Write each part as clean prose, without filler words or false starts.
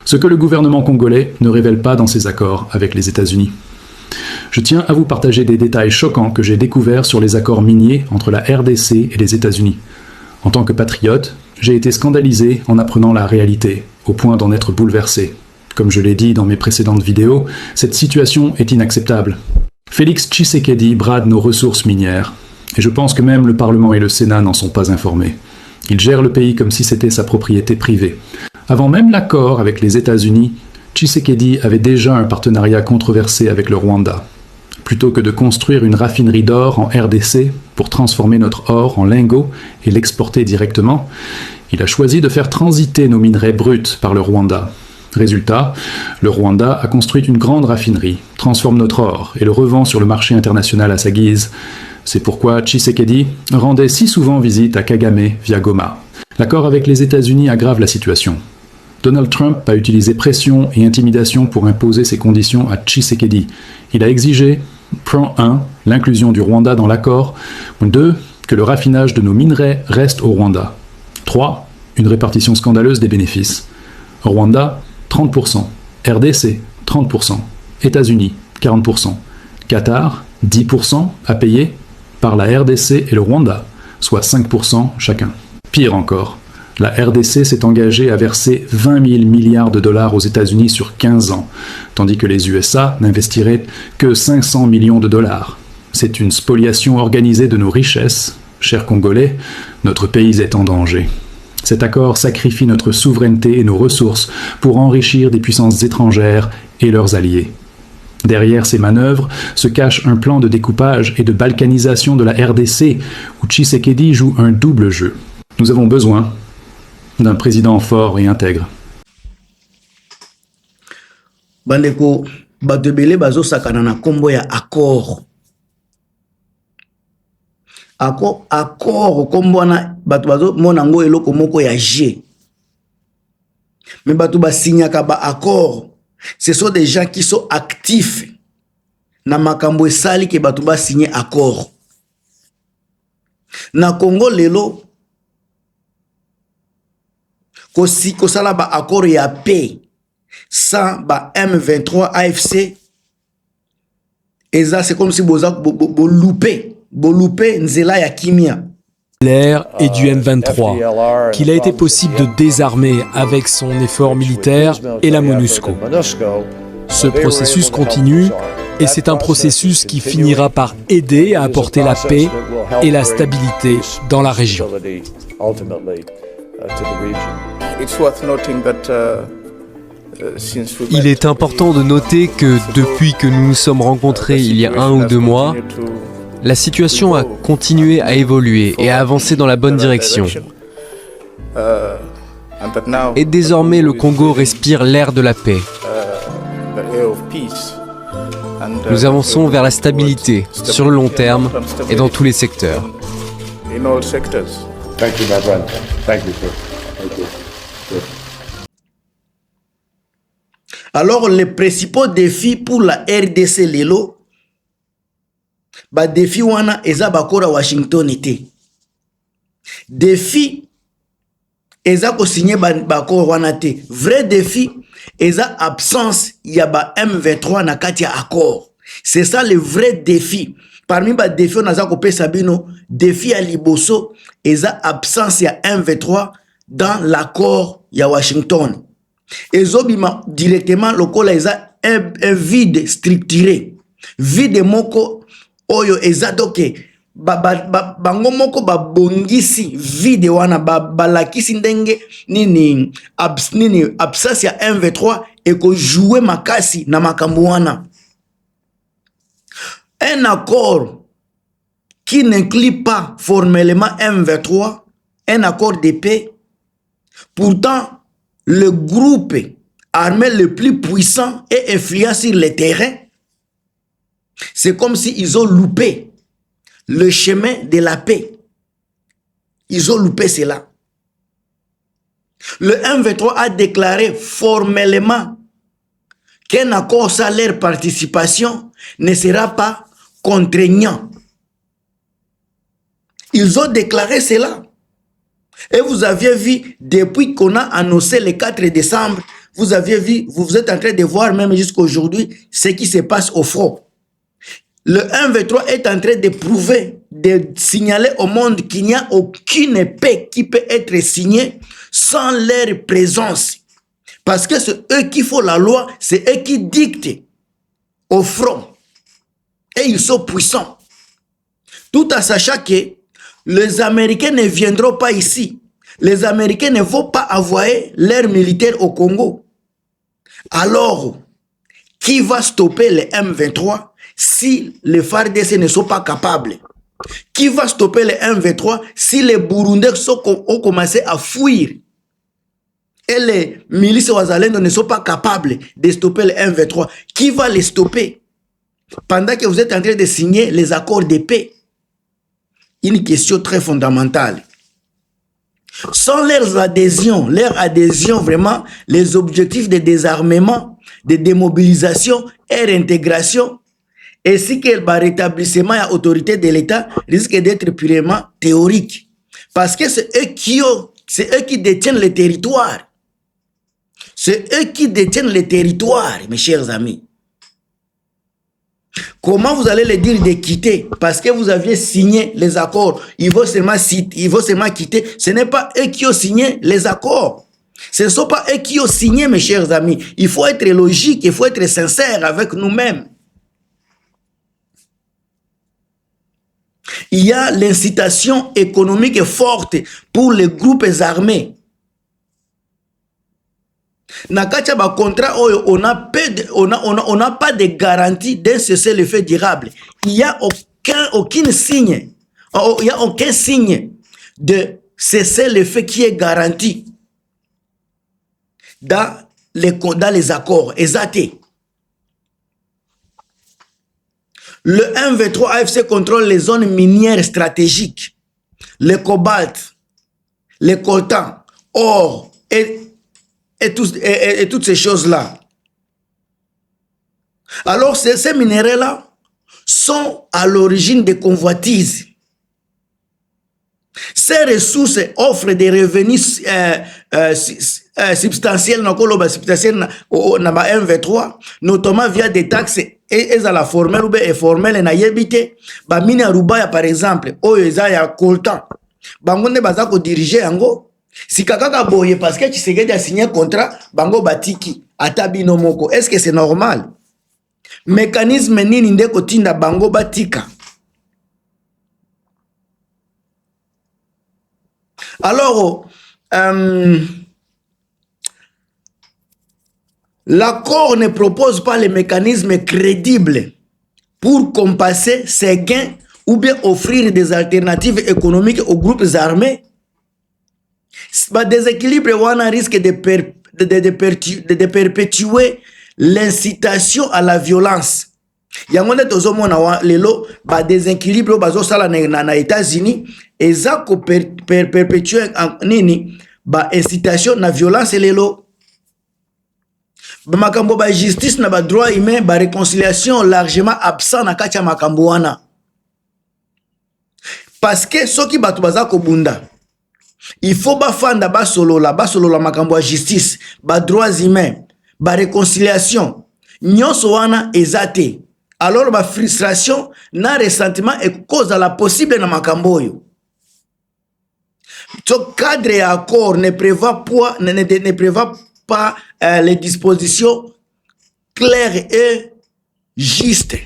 ce que le gouvernement congolais ne révèle pas dans ses accords avec les États-Unis. Je tiens à vous partager des détails choquants que j'ai découverts sur les accords miniers entre la RDC et les États-Unis. En tant que patriote, j'ai été scandalisé en apprenant la réalité, au point d'en être bouleversé. Comme je l'ai dit dans mes précédentes vidéos, cette situation est inacceptable. Félix Tshisekedi brade nos ressources minières, et je pense que même le Parlement et le Sénat n'en sont pas informés. Il gère le pays comme si c'était sa propriété privée. Avant même l'accord avec les États-Unis, Tshisekedi avait déjà un partenariat controversé avec le Rwanda. Plutôt que de construire une raffinerie d'or en RDC pour transformer notre or en lingots et l'exporter directement, il a choisi de faire transiter nos minerais bruts par le Rwanda. Résultat, le Rwanda a construit une grande raffinerie, transforme notre or et le revend sur le marché international à sa guise. C'est pourquoi Tshisekedi rendait si souvent visite à Kagame via Goma. L'accord avec les États-Unis aggrave la situation. Donald Trump a utilisé pression et intimidation pour imposer ses conditions à Tshisekedi. Il a exigé, point 1, l'inclusion du Rwanda dans l'accord, 2, que le raffinage de nos minerais reste au Rwanda, 3, une répartition scandaleuse des bénéfices. Rwanda, 30%, RDC, 30%, États-Unis, 40%, Qatar, 10% à payer par la RDC et le Rwanda, soit 5% chacun. Pire encore, la RDC s'est engagée à verser 20 000 milliards de dollars aux États-Unis sur 15 ans, tandis que les USA n'investiraient que 500 millions de dollars. C'est une spoliation organisée de nos richesses. Chers Congolais, notre pays est en danger. Cet accord sacrifie notre souveraineté et nos ressources pour enrichir des puissances étrangères et leurs alliés. Derrière ces manœuvres se cache un plan de découpage et de balkanisation de la RDC, où Tshisekedi joue un double jeu. Nous avons besoin d'un président fort et intègre. Bandeko, batebele bazo sakana na kombo ya accord. Accord kombo na bato bazo monango eloko moko ya G. Mais bato ba signaka ba accord, ce sont des gens qui sont actifs. Na makambo esali ke bato ba signer accord. Na Congo lelo kosala ba accord ya paix sans ba M23 AFC, et ça c'est comme si bo loupé nzela ya kimia. L'air et du M23, qu'il a été possible de désarmer avec son effort militaire et la MONUSCO. Ce processus continue et c'est un processus qui finira par aider à apporter la paix et la stabilité dans la région. Il est important de noter que depuis que nous nous sommes rencontrés il y a 1 ou 2 mois, la situation a continué à évoluer et à avancer dans la bonne direction. Et désormais, le Congo respire l'air de la paix. Nous avançons vers la stabilité sur le long terme et dans tous les secteurs. Alors, les principaux défis pour la RDC Lelo, ba défi wana eza bakora Washington ete. Défi eza ko signer bakora wana te. Vrai défi eza absence ya ba M23 na kati ya accord. C'est ça le vrai défi. Parmi ba défi on a ko pesa bino, défi ya liboso eza absence ya M23 dans l'accord ya Washington. Ezobima directement lokola eza un vide structuré. Vide moko oyo ezadoke bango moko babongisi vide wana balakisi ndenge nini absence ya M23 eko jouer makasi na makambo wana. Un accord qui n'inclut pas formellement M23, un accord de paix, pourtant le groupe armé le plus puissant et influent sur le terrain, c'est comme s'ils ont loupé le chemin de la paix. Ils ont loupé cela. Le M23 a déclaré formellement qu'un accord sans leur participation ne sera pas contraignant. Ils ont déclaré cela. Et vous aviez vu, depuis qu'on a annoncé le 4 décembre, vous aviez vu, vous êtes en train de voir même jusqu'à aujourd'hui ce qui se passe au front. Le 1v3 est en train de prouver, de signaler au monde qu'il n'y a aucune paix qui peut être signée sans leur présence. Parce que c'est eux qui font la loi, c'est eux qui dictent au front. Et ils sont puissants. Tout en sachant que les Américains ne viendront pas ici. Les Américains ne vont pas envoyer leurs militaires au Congo. Alors, qui va stopper les M23 si les FARDC ne sont pas capables? Qui va stopper les M23 si les Burundais ont commencé à fuir? Et les milices Ouazalendo ne sont pas capables de stopper les M23. Qui va les stopper? Pendant que vous êtes en train de signer les accords de paix. Une question très fondamentale. Sans leur adhésion vraiment, les objectifs de désarmement, de démobilisation et réintégration, ainsi que le rétablissement et l'autorité de l'État risquent d'être purement théoriques. Parce que c'est eux qui détiennent les territoires. C'est eux qui détiennent les territoires, mes chers amis. Comment vous allez les dire de quitter? Parce que vous aviez signé les accords. Ils vont seulement quitter. Ce n'est pas eux qui ont signé les accords. Ce ne sont pas eux qui ont signé, mes chers amis. Il faut être logique, il faut être sincère avec nous-mêmes. Il y a l'incitation économique forte pour les groupes armés. Nakacha ba contrat, on n'a pas de garantie d'un cessez-le-feu durable. Il n'y a aucun signe de cessez-le-feu qui est garanti dans les accords. Exact. Le M23 AFC contrôle les zones minières stratégiques, le cobalt, le coltan, or et toutes ces choses-là. Alors, ces minéraux-là sont à l'origine des convoitises. Ces ressources offrent des revenus substantiels dans le M23, notamment via des taxes et à la formelle ou informelle na yebite. Ba mine Rubaya par exemple, oyo ya coltan. Bango ne baza ko diriger yango. Si kakaka boye parce que Tshisekedi a signé un contrat, bango batiki atabino moko. Est-ce que c'est normal? Mécanisme nini ndeko tinda bango batika? Alors, l'accord ne propose pas les mécanismes crédibles pour compenser ces gains ou bien offrir des alternatives économiques aux groupes armés. Le déséquilibre risque de perpétuer l'incitation à la violence. Yangonde tozomona lelo ba déséquilibre bazo sala na États-Unis eza ko perpétuer nini ba incitation na violence lelo. Ba makambo ba justice na ba droit humain ba réconciliation largement absent na kati ya makambo wana. Parce que soki batu baza ko bunda, il faut bafanda basolola makambo ya justice, ba droits humains, ba réconciliation. Nyonso wana ezate. Alors ma frustration na ressentiment est cause à la possible na makambo yo. Ce cadre et accord ne prévoit pas les dispositions claires et justes.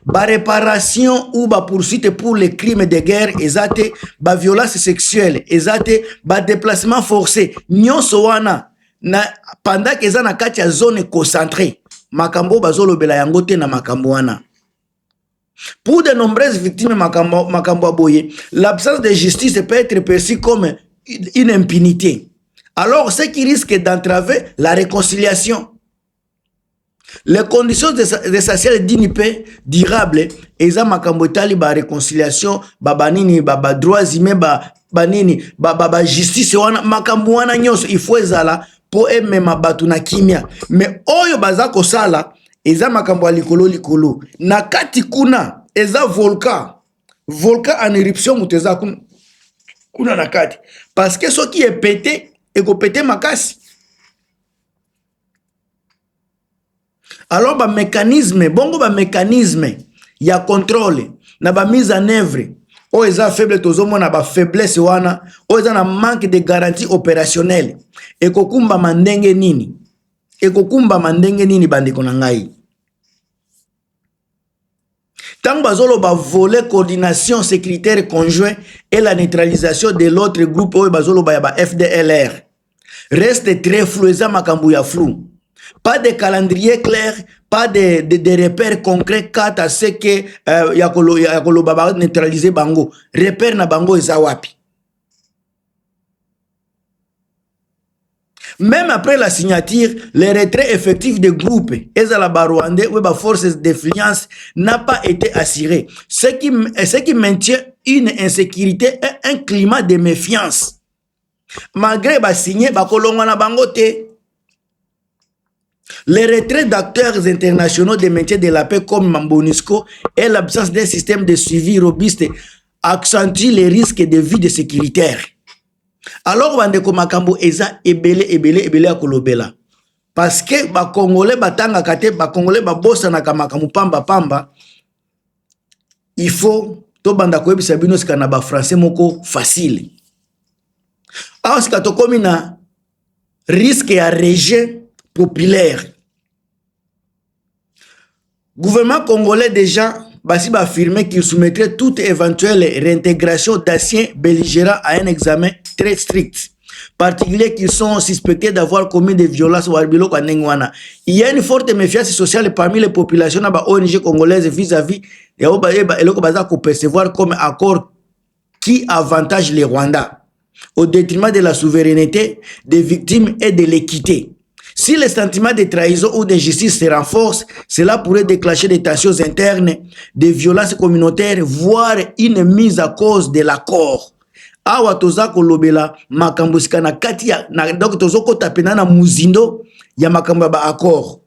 Ba réparation ou ba poursuite pour les crimes de guerre ezate, ba violence sexuelle ezate, ba déplacement forcé. Nyonso wana na pendant que na kati ya zone concentrée. Makambo bazolo bela yangote na makambo wana. Pour de nombreuses victimes makambo aboye, l'absence de justice peut être perçue comme une impunité. Alors, ce qui risque d'entraver la réconciliation. Les conditions essentielles d'une paix durable, eza makambo tali ba réconciliation, banini, droits humains, banini, justice wana, makambo wana nyonso, il faut ezala po emema batu na kimia. Mais oyo baza kosala eza makambo likolo na kati kuna eza volcan en éruption muteza kuna na kati parce que ce qui est pété et ko pété makasi. Alors ba mécanisme bongo ba mécanisme ya contrôle na ba mise en œuvre o eza faible tozomona ba faiblesse wana o eza na manque de garantie opérationnelle ekokumba mandenge nini bandeko na ngai tant bazolo ba voler coordination sécuritaire conjoint et la neutralisation de l'autre groupe o bazolo ba ya ba FDLR reste très flou eza makambo ya flou. Pas de calendrier clair, pas de repères concrets quant à ce que yakolo baba neutraliser bango. Repère na bango eza wapi. Même après la signature, le retrait effectif des groupes ezala barwandais ou ba forces d'influence n'a pas été assuré. Ce qui maintient une insécurité et un climat de méfiance. Malgré ba signé ba kolonga na bango te. Les retraits d'acteurs internationaux de maintien de la paix comme MONUSCO et l'absence d'un système de suivi robuste accentuent les risques de vide sécuritaire. Alors, bandeko makambo eza ebele ya kolobela. Parce que ba Congolais batanga kate ba Congolais ba bossa na makambo pamba, il faut to banda ko ebisa bino sika na ba français moko facile. Alors sika to komi na risque ya rejet populaire. Gouvernement congolais déjà Basiba affirmé qu'il soumettrait toute éventuelle réintégration d'anciens belligérants à un examen très strict. Particulier qu'ils sont suspectés d'avoir commis des violences au Arbilo Kanengwana. Il y a une forte méfiance sociale parmi les populations de ONG congolaises vis-à-vis de percevoir comme accord qui avantage les Rwandais au détriment de la souveraineté, des victimes et de l'équité. Si les sentiments de trahison ou d'injustice se renforcent, cela pourrait déclencher des tensions internes, des violences communautaires, voire une mise à cause de l'accord. Awa toza kolobela makambo sikana kati ya na donc tozoko tapena na muzindo ya makambo ba accord.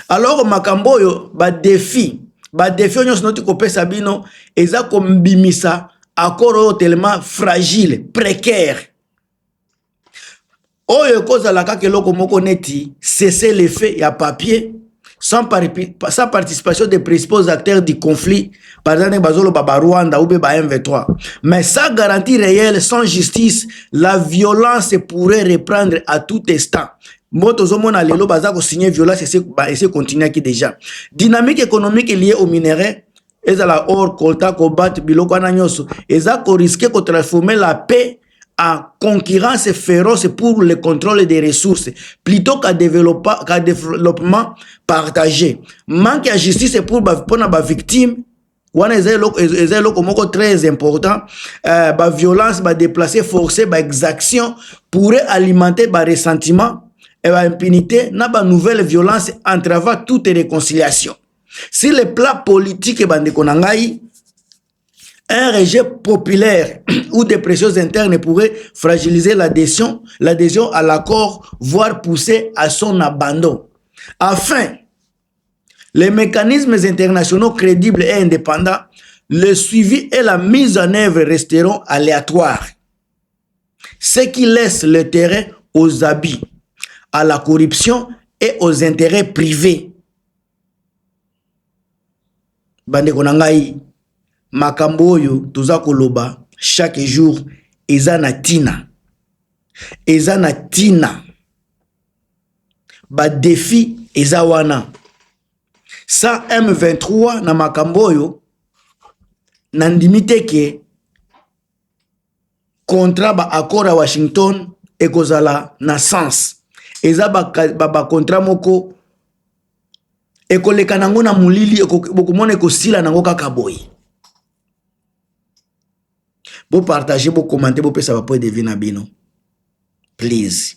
Alors makambo yo ba défi nyonso noti kopesa bino eza kombimisa accord tellement fragile, précaire. Oyo kozalaka keloko moko neti cesser les faits ya papier sans participation des principaux acteurs du conflit, par exemple bazolo baba Rwanda ou ba M23. Mais sans garantie réelle, sans justice, la violence pourrait reprendre à tout instant. Moto zomona lelo bazako signer violence et c'est continuer qui déjà. Dynamique économique liée au minerai, ezala or colta combattre biloko na nyoso, ezako risquer de transformer la paix en concurrence féroce pour le contrôle des ressources, plutôt qu'à développement partagé. Manque de justice pour les victimes, c'est très important. La violence, les déplacés forcés, les exactions pourraient alimenter le ressentiment et l'impunité. La nouvelle violence entravant toute réconciliation. Si le plat politique est un rejet populaire ou des pressions internes pourrait fragiliser l'adhésion à l'accord, voire pousser à son abandon. Enfin, les mécanismes internationaux crédibles et indépendants, le suivi et la mise en œuvre resteront aléatoires, ce qui laisse le terrain aux abus, à la corruption et aux intérêts privés. Bande konangai makambo oyo toza koloba chaque jour eza na tina ba défi eza wana sa M23 na makambo oyo nandimite ke contrat ba accord à Washington ekozala na sens eza ba contrat moko ekoleka nango na mulili bokomona ekosila nango kaka boye. Vous partagez, vous commentez, vous pouvez savoir pour deviner bino. Please.